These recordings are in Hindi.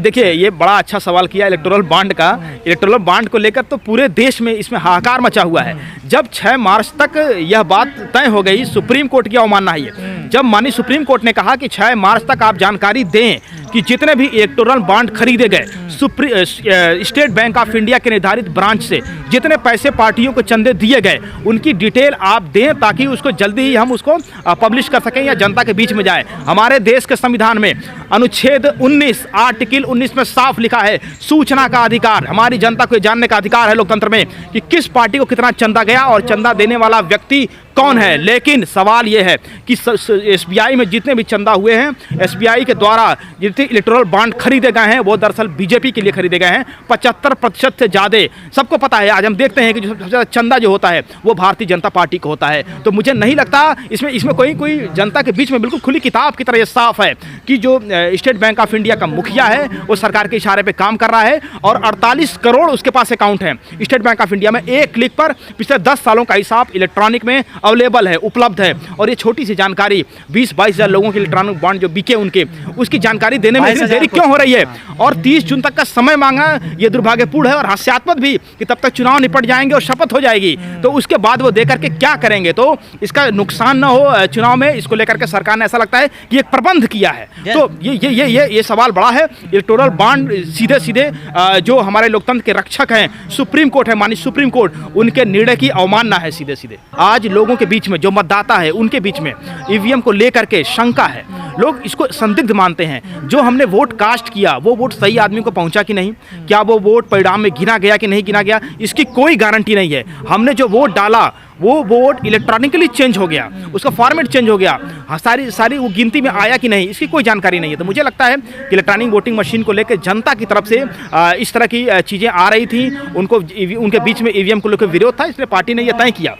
देखिए, ये बड़ा अच्छा सवाल किया इलेक्टोरल बॉन्ड का। इलेक्टोरल बॉन्ड को लेकर तो पूरे देश में इसमें हाहाकार मचा हुआ है। जब 6 मार्च तक यह बात तय हो गई, सुप्रीम कोर्ट की अवमानना है। जब माननीय सुप्रीम कोर्ट ने कहा कि 6 मार्च तक आप जानकारी दें कि जितने भी इलेक्टोरल बॉन्ड खरीदे गए स्टेट बैंक ऑफ इंडिया के निर्धारित ब्रांच से जितने पैसे पार्टियों को चंदे दिए गए उनकी डिटेल आप दें, ताकि उसको जल्दी ही हम उसको पब्लिश कर सकें या जनता के बीच में जाए। हमारे देश के संविधान में अनुच्छेद 19 आर्टिकल 19 में साफ लिखा है सूचना का अधिकार। हमारी जनता को जानने का अधिकार है लोकतंत्र में कि किस पार्टी को कितना चंदा गया और चंदा देने वाला व्यक्ति कौन है। लेकिन सवाल यह है कि एसबीआई में जितने भी चंदा हुए हैं, एसबीआई के द्वारा जितने इलेक्टोरल बॉन्ड खरीदे गए हैं वो दरअसल बीजेपी के लिए खरीदे गए हैं। 75% से ज़्यादा सबको पता है। आज हम देखते हैं कि जो सबसे ज़्यादा चंदा जो होता है वो भारतीय जनता पार्टी को होता है। तो मुझे नहीं लगता इसमें कोई जनता के बीच में बिल्कुल खुली किताब की तरह ये साफ है कि जो स्टेट बैंक ऑफ इंडिया का मुखिया है वो सरकार के इशारे पर काम कर रहा है और 48 करोड़ उसके पास अकाउंट है स्टेट बैंक ऑफ इंडिया में। एक क्लिक पर पिछले 10 सालों का हिसाब इलेक्ट्रॉनिक में अवेलेबल है, उपलब्ध है। और ये छोटी सी जानकारी 20-22 हज़ार लोगों के इलेक्ट्रॉनिक बॉन्ड जो बिके उनके, उसकी जानकारी देने में देरी क्यों हो रही है? और 30 जून तक का समय मांगा, ये दुर्भाग्यपूर्ण है और हास्यास्पद भी कि तब तक चुनाव निपट जाएंगे और शपथ हो जाएगी, तो उसके बाद वो देकर के क्या करेंगे? तो इसका नुकसान ना हो चुनाव में, इसको लेकर के सरकार ने ऐसा लगता है कि एक प्रबंध किया है। तो ये सवाल बड़ा है। इलेक्टोरल बॉन्ड सीधे जो हमारे लोकतंत्र के रक्षक हैं सुप्रीम कोर्ट है, माननीय सुप्रीम कोर्ट, उनके निर्णय की अवमानना है सीधे। आज लोगों के बीच में जो मतदाता है उनके बीच में ईवीएम को लेकर के शंका है। लोग इसको संदिग्ध मानते हैं। जो हमने वोट कास्ट किया वो वोट सही आदमी को पहुंचा कि नहीं, क्या वो वोट परिणाम में गिना गया कि नहीं गिना गया, इसकी कोई गारंटी नहीं है। हमने जो वोट डाला वो वोट इलेक्ट्रॉनिकली चेंज हो गया, उसका फॉर्मेट चेंज हो गया, सारी वो गिनती में आया कि नहीं, इसकी कोई जानकारी नहीं है। तो मुझे लगता है कि इलेक्ट्रॉनिक वोटिंग मशीन को लेकर जनता की तरफ से इस तरह की चीज़ें आ रही थी, उनके बीच में ईवीएम को लेकर विरोध था, इसलिए पार्टी ने यह तय किया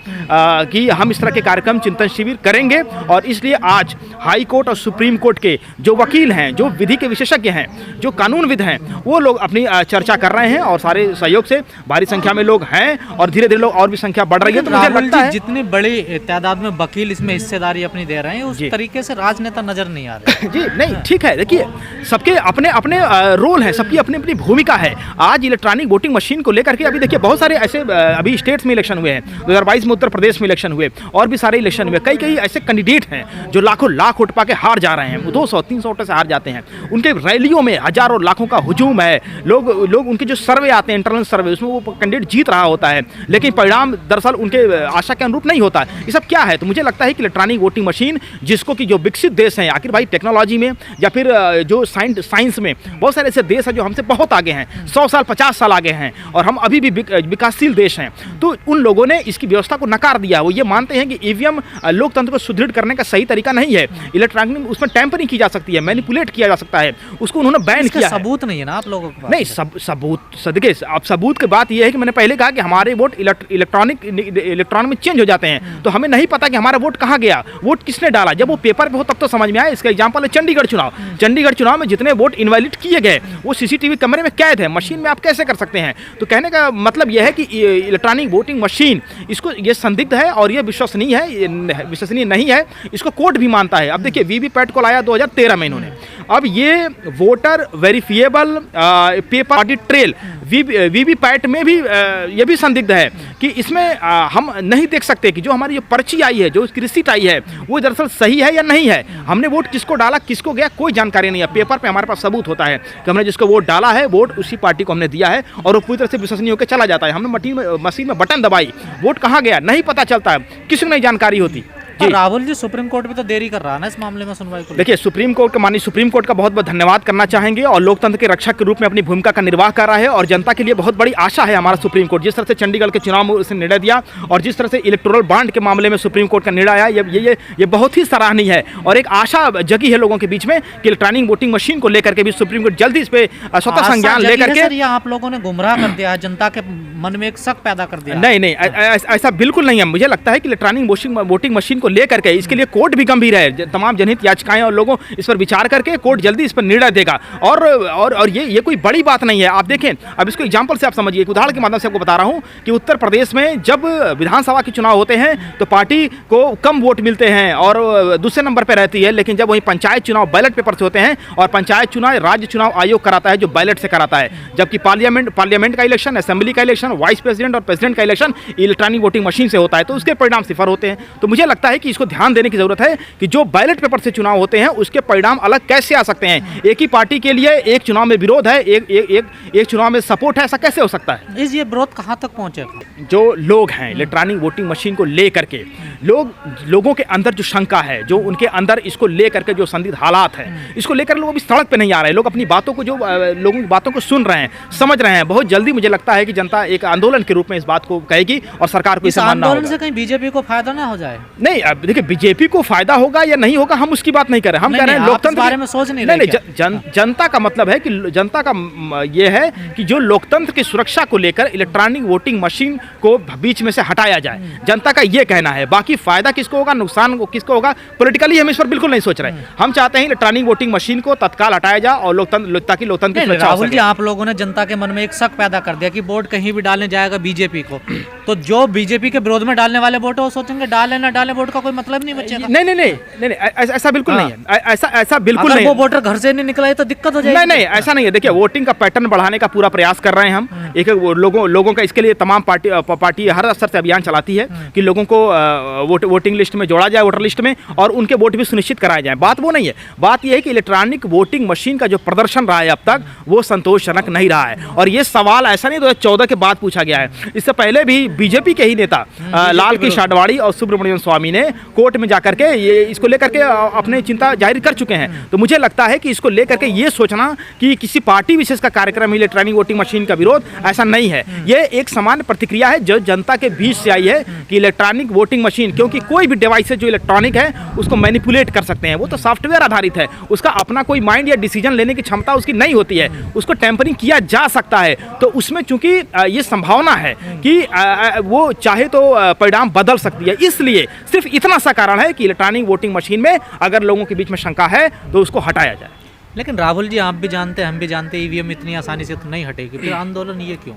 कि हम इस तरह के कार्यक्रम चिंतन शिविर करेंगे। और इसलिए आज हाई कोर्ट और सुप्रीम कोर्ट के जो वकील हैं, जो विधि के विशेषज्ञ हैं, जो कानूनविद हैं, वो लोग अपनी चर्चा कर रहे हैं और सारे सहयोग से भारी संख्या में लोग हैं और धीरे धीरे लोग और भी संख्या बढ़ रही है। तो मुझे लगता है जितनी बड़ी तादाद में वकील इसमें हिस्सेदारी अपनी दे रहे हैं, उस तरीके से राजनेता नजर नहीं आ रहे। जी नहीं, ठीक है। देखिए, सबके अपने अपने रोल है, सबकी अपनी अपनी भूमिका है। आज इलेक्ट्रॉनिक वोटिंग मशीन को लेकर के अभी देखिए बहुत सारे ऐसे अभी स्टेट्स में इलेक्शन हुए हैं। 2022 में उत्तर प्रदेश में इलेक्शन हुए और भी सारे इलेक्शन हुए। कई ऐसे कैंडिडेट हैं जो लाखों लाख वोट पाके हार जा रहे हैं, 200-300 वोटों से हार जाते हैं। उनके रैलियों में हजारों लाखों का हुजूम है। लोग उनके जो सर्वे आते हैं, इंटरनल सर्वे, उसमें वो कैंडिडेट जीत रहा होता है, लेकिन परिणाम दरअसल उनके आशा के अनुरूप नहीं होता। ये सब क्या है? तो मुझे लगता है कि इलेक्ट्रॉनिक वोटिंग मशीन, जिसको कि जो विकसित देश हैं, आखिर भाई टेक्नोलॉजी में या फिर जो साइंस में बहुत सारे ऐसे देश हैं जो हमसे बहुत आगे हैं, 100 साल 50 साल आगे हैं, और हम अभी भी विकासशील देश हैं। तो उन लोगों ने इसकी व्यवस्था को नकार दिया। वो ये मानते हैं कि ईवीएम लोकतंत्र को सुदृढ़ करने का सही तरीका नहीं है। इलेक्ट्रॉनिक उसमें टैंपरिंग की जा सकती है, मैनिपुलेट किया जा सकता है, उसको उन्होंने बैन किया। सबूत नहीं है ना आप लोगों के पास? नहीं, सबूत सदके अब सबूत की बात यह है कि मैंने पहले कहा कि हमारे वोट इलेक्ट्रॉनिक में चेंज हो जाते हैं, तो हमें नहीं पता कि हमारा वोट कहाँ गया, वोट किसने डाला। जब वो पेपर पे हो तब तो समझ में आया। इसका एग्जांपल है चंडीगढ़ चुनाव में जितने वोट इनवैलिड किए गए वो सीसीटीवी कैमरे में कैद है। मशीन में आप कैसे कर सकते हैं? तो कहने का मतलब यह है कि इलेक्ट्रॉनिक वोटिंग मशीन, इसको ये संदिग्ध है और ये विश्वसनीय नहीं है। इसको कोर्ट भी मानता है। अब देखिए, वीवीपैट को लाया 2013 में इन्होंने। अब ये voter verifiable paper audit trail VVPAT में भी ये भी संदिग्ध है कि इसमें हम नहीं देख सकते कि जो हमारी जो पर्ची आई है, जो उसकी रिसीट आई है, वो दरअसल सही है या नहीं है। हमने वोट किसको डाला, किसको गया, कोई जानकारी नहीं है। पेपर पे हमारे पास सबूत होता है कि हमने जिसको वोट डाला है, वोट उसी पार्टी को हमने दिया है और वो पूरी तरह से विश्वसनीय होकर चला जाता है। हमने मशीन में बटन दबाई, वोट कहाँ गया नहीं पता चलता है, किसी को नहीं जानकारी होती। राहुल जी, सुप्रीम कोर्ट भी तो देरी कर रहा है ना इस मामले में सुनवाई को। देखिए, माननीय सुप्रीम कोर्ट का बहुत बहुत धन्यवाद करना चाहेंगे और लोकतंत्र के रक्षक के रूप में अपनी भूमिका का निर्वाह कर रहा है और जनता के लिए बहुत बड़ी आशा है हमारा सुप्रीम कोर्ट। जिस तरह से चंडीगढ़ के चुनाव में उसने निर्णय दिया और जिस तरह से इलेक्टोरल बॉन्ड के मामले में सुप्रीम कोर्ट का निर्णय आया, ये बहुत ही सराहनीय है और एक आशा जगी है लोगों के बीच में कि इलेक्ट्रॉनिक वोटिंग मशीन को लेकर के भी सुप्रीम कोर्ट जल्दी इस पे स्वतः संज्ञान लेकर के। आप लोगों ने गुमराह कर दिया है जनता के मन में एक शक पैदा कर दिया। नहीं नहीं, ऐसा बिल्कुल नहीं है। मुझे लगता है कि इलेक्ट्रॉनिक वोटिंग मशीन को लेकर के इसके लिए कोर्ट भी गंभीर है। तमाम जनहित याचिकाएं और लोगों इस पर विचार करके कोर्ट जल्दी इस पर निर्णय देगा। और ये कोई बड़ी बात नहीं है। आप देखें, अब इसको एग्जाम्पल से आप समझिए, एक उदाहरण के माध्यम से आपको बता रहा हूँ कि उत्तर प्रदेश में जब विधानसभा के चुनाव होते हैं तो पार्टी को कम वोट मिलते हैं और दूसरे नंबर पर रहती है, लेकिन जब वहीं पंचायत चुनाव बैलेट पेपर से होते हैं, और पंचायत चुनाव राज्य चुनाव आयोग कराता है जो बैलेट से कराता है, जबकि पार्लियामेंट का इलेक्शन, असेंबली का इलेक्शन, वाइस प्रेसिडेंट और प्रेसिडेंट का इलेक्शन इलेक्ट्रॉनिक वोटिंग मशीन से होता है, तो उसके परिणाम सिफर होते हैं। तो मुझे लगता है कि इसको ध्यान देने की जरूरत है कि जो बैलेट पेपर से चुनाव होते हैं उसके परिणाम अलग कैसे आ सकते हैं। एक ही पार्टी के लिए एक चुनाव में विरोध है, एक चुनाव में सपोर्ट है, ऐसा कैसे हो सकता है? ये विरोध कहाँ तक पहुंचे? जो लोग हैं इलेक्ट्रॉनिक वोटिंग मशीन को लेकर के, लोगों के अंदर जो शंका है, जो उनके अंदर इसको लेकर के जो संदिग्ध हालात है, इसको लेकर लोग अभी सड़क पे नहीं आ रहे हैं। लोग अपनी बातों को, जो लोगों की बातों को सुन रहे हैं, समझ रहे हैं। बहुत जल्दी मुझे लगता है कि जनता एक आंदोलन के रूप में इस बात को कहेगी और सरकार को इसे मानना होगा। आंदोलन से कहीं बीजेपी को फायदा ना हो जाए? नहीं, अब देखिए, बीजेपी को फायदा होगा या नहीं होगा हम उसकी बात नहीं कर रहे। हम कह रहे हैं लोकतंत्र बारे में सोच नहीं रहे। जनता का मतलब है कि जनता का ये है कि जो लोकतंत्र की सुरक्षा को लेकर इलेक्ट्रॉनिक वोटिंग मशीन को बीच में से हटाया जाए, जनता का ये कहना है। बाकी फायदा किसको होगा, नुकसान किसको होगा, पॉलिटिकली हम इस पर बिल्कुल नहीं सोच रहे। हम चाहते हैं इलेक्ट्रॉनिक वोटिंग मशीन को तत्काल हटाया जाए और ताकि लोकतंत्र की सुरक्षा हो सके। राहुल जी, आप लोगों ने जनता के मन में एक शक पैदा कर दिया कि वोट कहीं भी डालने जाएगा बीजेपी को, तो जो बीजेपी के विरोध में डालने वाले वोट है वो सोचेंगे डाले ना डाले, वोट का कोई मतलब नहीं बचेगा। नहीं, ऐसा बिल्कुल नहीं है। ऐसा बिल्कुल नहीं। वो वोटर घर से नहीं निकला तो दिक्कत हो जाएगी। नहीं, ऐसा नहीं है। देखिए, वोटिंग का पैटर्न बढ़ाने का पूरा प्रयास कर रहे हैं हम। एक लोगों का, इसके लिए तमाम पार्टी हर स्तर से अभियान चलाती है कि लोगों को वोटिंग लिस्ट में जोड़ा जाए, वोटर लिस्ट में, और उनके वोट भी सुनिश्चित कराए जाए। बात वो नहीं है। बात यह है कि इलेक्ट्रॉनिक वोटिंग मशीन का जो प्रदर्शन रहा है अब तक, वो संतोषजनक नहीं रहा है। और ये सवाल ऐसा नहीं 2014 के बाद पूछा गया है। इससे पहले भी बीजेपी के ही नेता लाल कृष्ण आडवाणी और सुब्रमण्यम स्वामी ने कोर्ट में जाकर के इसको लेकर के अपनी चिंता जाहिर कर चुके हैं। तो मुझे लगता है कि इसको लेकर के ये सोचना कि किसी पार्टी विशेष का कार्यक्रम इलेक्ट्रॉनिक वोटिंग मशीन का विरोध, ऐसा नहीं है। ये एक सामान्य प्रतिक्रिया है जो जनता के बीच से आई है कि इलेक्ट्रॉनिक वोटिंग मशीन, क्योंकि कोई भी डिवाइस जो इलेक्ट्रॉनिक है उसको मैनिपुलेट कर सकते हैं, वो तो सॉफ्टवेयर आधारित है, उसका अपना कोई माइंड या डिसीजन लेने की क्षमता उसकी नहीं होती है, उसको टेम्परिंग किया जा सकता है। तो उसमें चूंकि ये संभावना है कि वो चाहे तो परिणाम बदल सकती है, इसलिए सिर्फ इतना सा कारण है कि इलेक्ट्रॉनिक वोटिंग मशीन में अगर लोगों के बीच में शंका है तो उसको हटाया जाए। लेकिन राहुल जी, आप भी जानते हैं, हम भी जानते हैं, ईवीएम इतनी आसानी से तो नहीं हटेगी, फिर आंदोलन ये क्यों?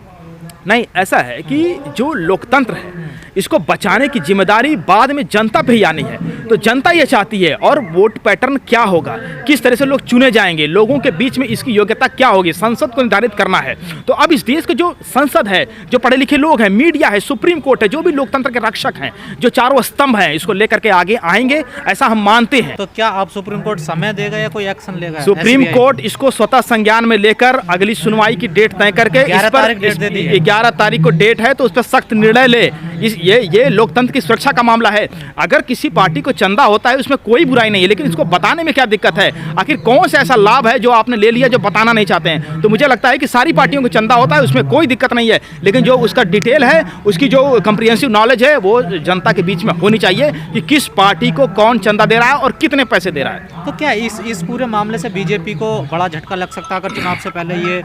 नहीं, ऐसा है कि जो लोकतंत्र है इसको बचाने की जिम्मेदारी बाद में जनता पे ही आनी है। तो जनता ये चाहती है, और वोट पैटर्न क्या होगा, किस तरह से लोग चुने जाएंगे, लोगों के बीच में इसकी योग्यता क्या होगी, संसद को निर्धारित करना है। तो अब इस देश के जो संसद है, जो पढ़े लिखे लोग हैं, मीडिया है, सुप्रीम कोर्ट है, जो भी लोकतंत्र के रक्षक हैं, जो चारों स्तंभ हैं, इसको लेकर के आगे आएंगे, ऐसा हम मानते हैं। तो क्या आप सुप्रीम कोर्ट समय देगा या कोई एक्शन लेगा? सुप्रीम कोर्ट इसको स्वतः संज्ञान में लेकर अगली सुनवाई की डेट तय करके 11 तारीख को डेट है, तो उस पर सख्त निर्णय ले। ये लोकतंत्र की सुरक्षा का मामला है। अगर किसी पार्टी को चंदा होता है उसमें कोई बुराई नहीं है, लेकिन इसको बताने में क्या दिक्कत है? आखिर कौन सा ऐसा लाभ है जो आपने ले लिया जो बताना नहीं चाहते हैं? तो मुझे लगता है कि सारी पार्टियों को चंदा होता है, उसमें कोई दिक्कत नहीं है, लेकिन जो उसका डिटेल है, उसकी जो कंप्रिहेंसिव नॉलेज है, वो जनता के बीच में होनी चाहिए कि किस पार्टी को कौन चंदा दे रहा है और कितने पैसे दे रहा है। तो क्या इस पूरे मामले से बीजेपी को बड़ा झटका लग सकता है अगर चुनाव से पहले ये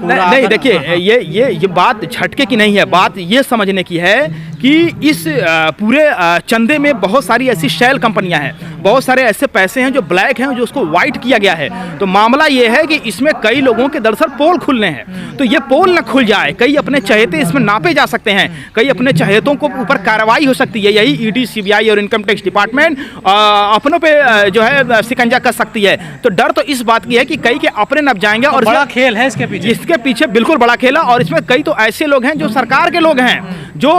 नहीं, देखिए, ये बात झटके की नहीं है। बात ये समझने की है कि इस पूरे चंदे में बहुत सारी ऐसी शेल कंपनियां हैं, बहुत सारे ऐसे पैसे हैं जो ब्लैक हैं, जो उसको वाइट किया गया है। तो मामला ये है कि इसमें कई लोगों के दरअसल पोल खुलने हैं। तो ये पोल न खुल जाए, कई अपने चहेते इसमें नापे जा सकते हैं, कई अपने चहेतों को ऊपर कार्रवाई हो सकती है। यही ईडी, सीबीआई और इनकम टैक्स डिपार्टमेंट अपनों पे जो है शिकंजा कर सकती है। तो डर तो इस बात की है कि कई के अपने नप जाएंगे। और बड़ा खेल है इसके पीछे बिल्कुल बड़ा खेल है। और इसमें कई तो ऐसे लोग हैं जो सरकार के लोग हैं, जो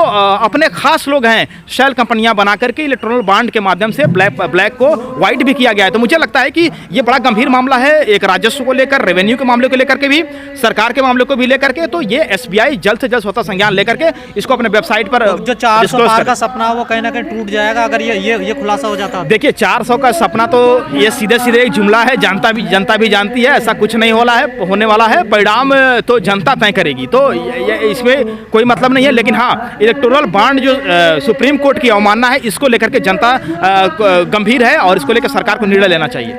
अपने खास लोग हैं, शेल कंपनियां बना करके इलेक्ट्रॉनिक बॉन्ड के माध्यम से ब्लैक को व्हाइट भी किया गया है। तो मुझे लगता है कि ये बड़ा गंभीर मामला है, एक राजस्व को लेकर, रेवेन्यू के मामले को लेकर के भी, सरकार के मामले को भी लेकर के। तो ये एसबीआई जल्द से जल्द स्वतः संज्ञान लेकर के इसको अपने वेबसाइट पर जो 400 पार का सपना वो कहीं ना कहीं टूट जाएगा अगर ये खुलासा हो जाता है। देखिए, 400 का सपना तो ये सीधे एक जुमला है, जनता भी जानती है, ऐसा कुछ नहीं होने वाला है। परिणाम तो जनता तय करेगी, तो इसमें कोई मतलब नहीं है। लेकिन हाँ, इलेक्टोरल बॉन्ड जो सुप्रीम कोर्ट की अवमानना है, इसको लेकर के जनता गंभीर है और इसको लेकर सरकार को निर्णय लेना चाहिए।